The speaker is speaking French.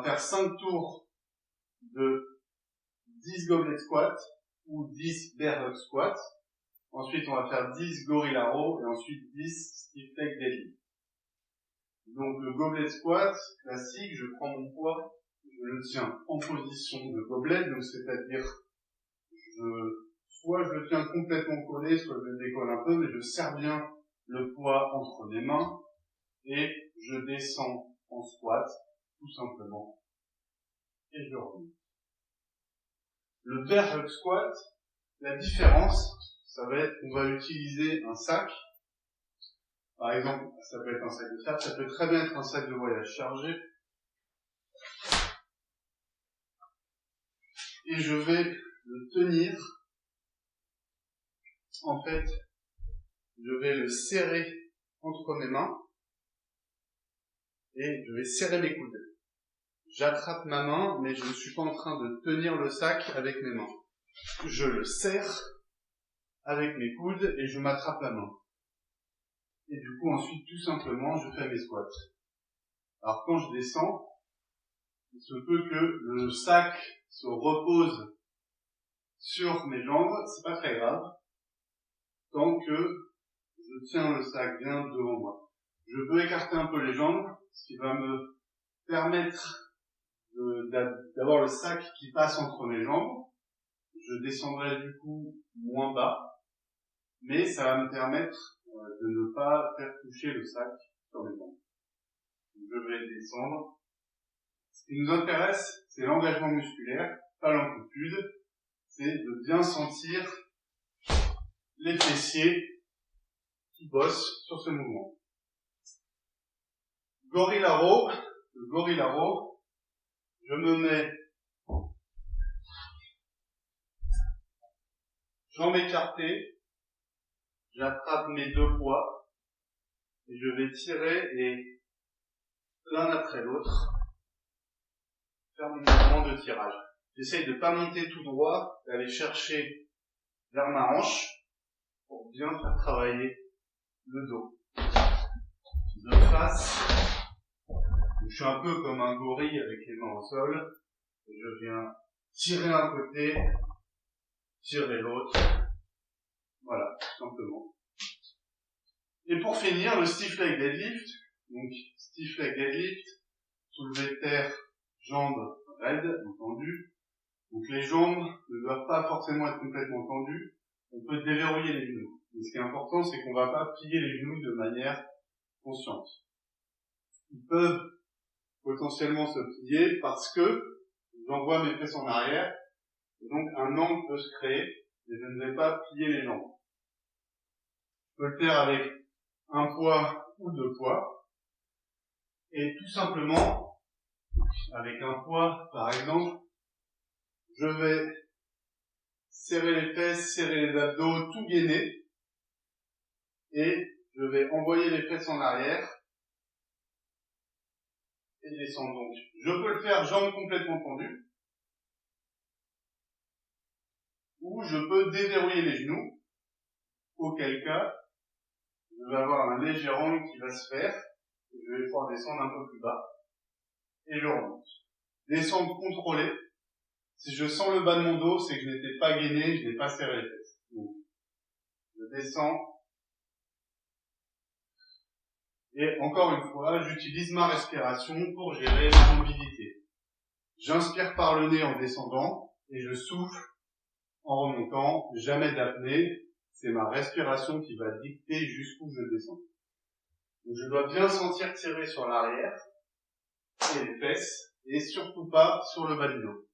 va faire 5 tours de 10 goblet squat ou 10 bear hug squat. Ensuite, on va faire 10 gorilla row et ensuite 10 stiff leg deadlift. Donc, le goblet squat classique, je prends mon poids, je le tiens en position de gobelet, donc c'est-à-dire, soit je le tiens complètement collé, soit je le décolle un peu, mais je serre bien le poids entre mes mains et je descends en squat, tout simplement, et je remonte. Le bear hug squat, la différence, ça va être qu'on va utiliser un sac. Par exemple, ça peut être un sac de fer, ça peut très bien être un sac de voyage chargé. Et je vais le tenir. En fait, je vais le serrer entre mes mains. Et je vais serrer mes coudes. J'attrape ma main, mais je ne suis pas en train de tenir le sac avec mes mains. Je le serre avec mes coudes et je m'attrape la main. Et du coup, ensuite, tout simplement, je fais mes squats. Alors, quand je descends, il se peut que le sac se repose sur mes jambes, c'est pas très grave, tant que je tiens le sac bien devant moi. Je peux écarter un peu les jambes, ce qui va me permettre d'avoir le sac qui passe entre mes jambes. Je descendrai du coup moins bas, mais ça va me permettre de ne pas faire toucher le sac sur mes jambes. Je vais descendre. Ce qui nous intéresse, c'est l'engagement musculaire, pas l'amplitude. C'est de bien sentir les fessiers qui bossent sur ce mouvement. Gorilla row. Le gorilla row, je me mets jambes écartées, j'attrape mes deux poids et je vais tirer et l'un après l'autre faire mon mouvement de tirage. J'essaye de ne pas monter tout droit, d'aller chercher vers ma hanche pour bien faire travailler le dos. De face, je suis un peu comme un gorille avec les mains au sol et je viens tirer un côté, tirer l'autre. Voilà, tout simplement. Et pour finir, le stiff leg deadlift. Donc, stiff leg deadlift, soulevé de terre, jambes raides, tendues. Donc, les jambes ne doivent pas forcément être complètement tendues. On peut déverrouiller les genoux. Mais ce qui est important, c'est qu'on ne va pas plier les genoux de manière consciente. Ils peuvent potentiellement se plier parce que j'envoie mes fesses en arrière. Et donc, un angle peut se créer et je ne vais pas plier les jambes. Je peux le faire avec un poids ou deux poids. Et tout simplement, avec un poids, par exemple, je vais serrer les fesses, serrer les abdos, tout gainer. Et je vais envoyer les fesses en arrière. Et descendre. Donc, je peux le faire jambes complètement tendues. Ou je peux déverrouiller les genoux. Auquel cas, je vais avoir un léger angle qui va se faire. Et je vais pouvoir descendre un peu plus bas. Et je remonte. Descendre contrôlée. Si je sens le bas de mon dos, c'est que je n'étais pas gainé, je n'ai pas serré les fesses. Donc, je descends. Et encore une fois, j'utilise ma respiration pour gérer la mobilité. J'inspire par le nez en descendant et je souffle en remontant. Jamais d'apnée. C'est ma respiration qui va dicter jusqu'où je descends. Donc, je dois bien sentir tirer sur l'arrière et les fesses et surtout pas sur le bas du dos.